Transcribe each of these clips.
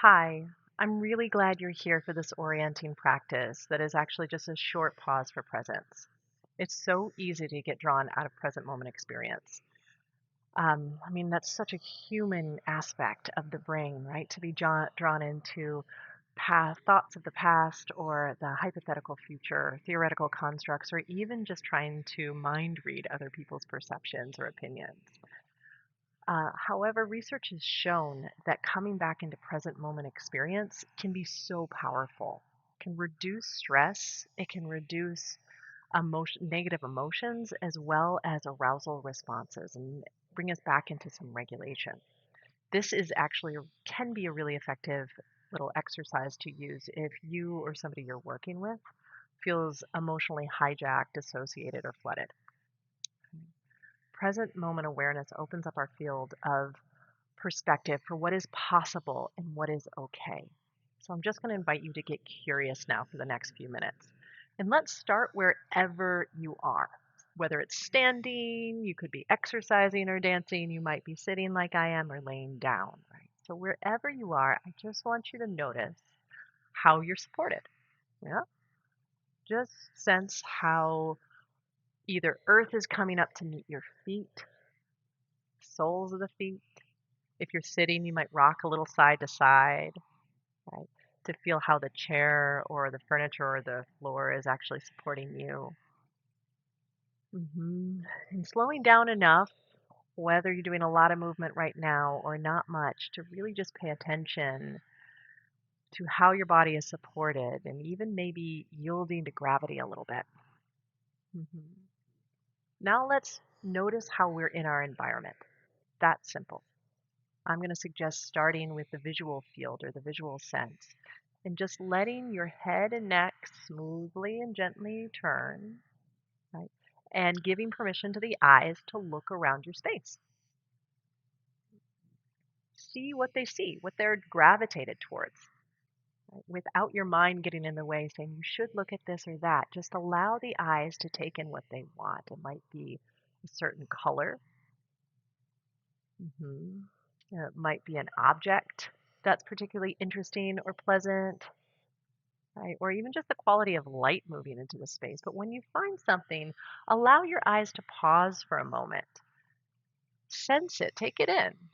Hi, I'm really glad you're here for this orienting practice that is actually just a short pause for presence. It's so easy to get drawn out of present moment experience. That's such a human aspect of the brain, right? To be drawn into thoughts of the past or the hypothetical future, theoretical constructs, or even just trying to mind read other people's perceptions or opinions. However, research has shown that coming back into present moment experience can be so powerful. It can reduce stress, it can reduce negative emotions as well as arousal responses and bring us back into some regulation. This is actually can be a really effective little exercise to use if you or somebody you're working with feels emotionally hijacked, dissociated, or flooded. Present moment awareness opens up our field of perspective for what is possible and what is okay. So I'm just going to invite you to get curious now for the next few minutes. And let's start wherever you are. Whether it's standing, you could be exercising or dancing, you might be sitting like I am or laying down, right? So wherever you are, I just want you to notice how you're supported. Yeah? Just sense how either earth is coming up to meet your feet, soles of the feet. If you're sitting, you might rock a little side to side, right? To feel how the chair or the furniture or the floor is actually supporting you. And slowing down enough, whether you're doing a lot of movement right now or not much, to really just pay attention to how your body is supported and even maybe yielding to gravity a little bit. hmm Now let's notice how we're in our environment. That's simple. I'm going to suggest starting with the visual field or the visual sense and just letting your head and neck smoothly and gently turn, right? And giving permission to the eyes to look around your space. See what they see, what they're gravitated towards, right? Without your mind getting in the way saying you should look at this or that. Just allow the eyes to take in what they want. It might be a certain color. hmm It might be an object that's particularly interesting or pleasant, right? Or even just the quality of light moving into the space. But when you find something, allow your eyes to pause for a moment. Sense it, take it in.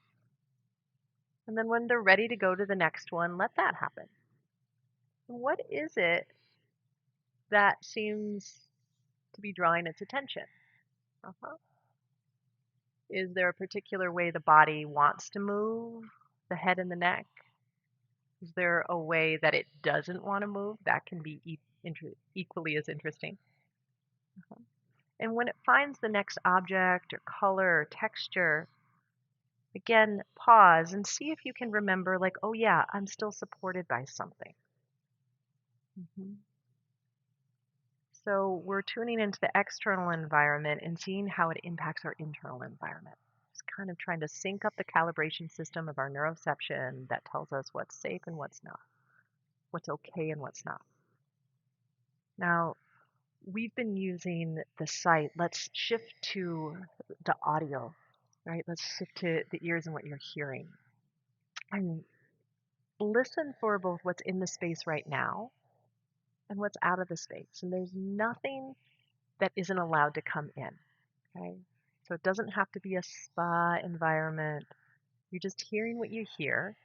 And then when they're ready to go to the next one, let that happen. What is it that seems to be drawing its attention? Uh-huh. Is there a particular way the body wants to move, the head and the neck? Is there a way that it doesn't want to move? That can be equally as interesting. And when it finds the next object or color or texture, again, pause and see if you can remember, like, oh, yeah, I'm still supported by something. hmm So we're tuning into the external environment and seeing how it impacts our internal environment. Just kind of trying to sync up the calibration system of our neuroception that tells us what's safe and what's not, what's okay and what's not. Now, we've been using the sight. Let's shift to the audio, right? Let's shift to the ears and what you're hearing. And listen for both what's in the space right now and what's out of the space. And there's nothing that isn't allowed to come in. Okay. So it doesn't have to be a spa environment. You're just hearing what you hear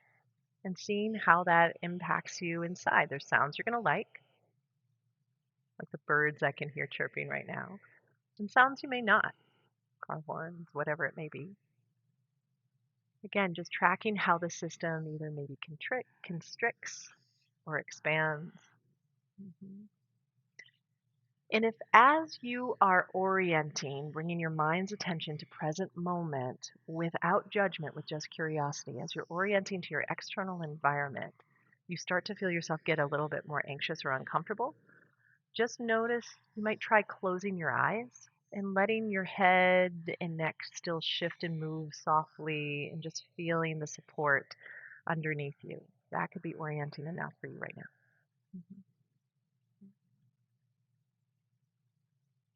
and seeing how that impacts you inside. There's sounds you're going to like the birds I can hear chirping right now, and sounds you may not, car horns, whatever it may be. Again, just tracking how the system either maybe constricts or expands. Mhm. And if as you are orienting, bringing your mind's attention to present moment without judgment, with just curiosity, as you're orienting to your external environment, you start to feel yourself get a little bit more anxious or uncomfortable, just notice you might try closing your eyes and letting your head and neck still shift and move softly and just feeling the support underneath you. That could be orienting enough for you right now. Mhm.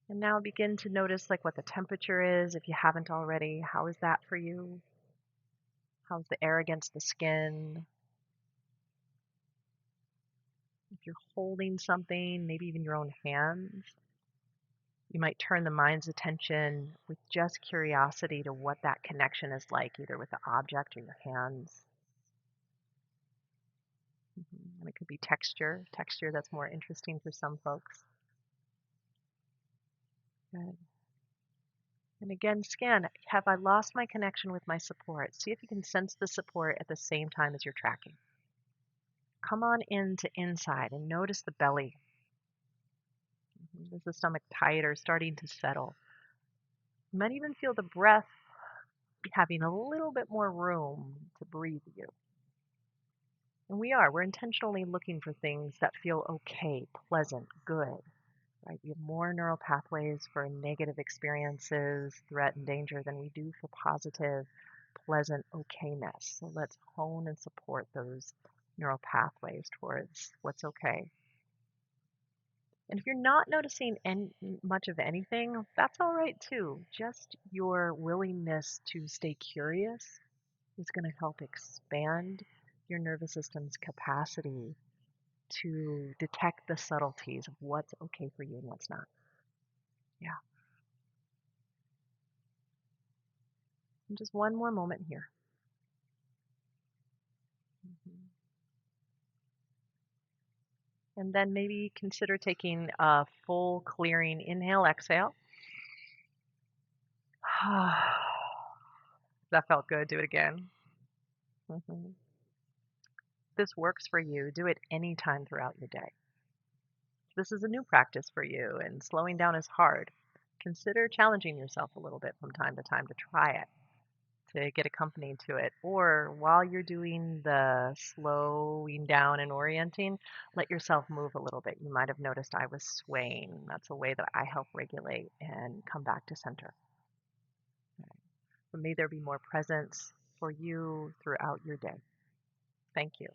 And now begin to notice like what the temperature is if you haven't already. How is that for you? How's the air against the skin? you're holding something, maybe even your own hands, you might turn the mind's attention with just curiosity to what that connection is like, either with the object or your hands. And it could be texture that's more interesting for some folks. Good. And again, scan, have I lost my connection with my support? See if you can sense the support at the same time as you're tracking. Come on into inside and notice the belly. Is the stomach tight or starting to settle? You might even feel the breath having a little bit more room to breathe you. And we're intentionally looking for things that feel okay, pleasant, good, right? We have more neural pathways for negative experiences, threat and danger than we do for positive, pleasant okayness. So let's hone and support those neural pathways towards what's okay. And if you're not noticing much of anything, that's all right too. Just your willingness to stay curious is going to help expand your nervous system's capacity to detect the subtleties of what's okay for you and what's not. Yeah. And just one more moment here. Mhm. And then maybe consider taking a full clearing inhale, exhale. That felt good. Do it again. Mhm. If this works for you, do it anytime throughout your day. If this is a new practice for you and slowing down is hard, consider challenging yourself a little bit from time to time to try it, to get accompanied to it. Or while you're doing the slowing down and orienting, let yourself move a little bit. You might have noticed I was swaying. That's a way that I help regulate and come back to center. So may there be more presence for you throughout your day. Thank you.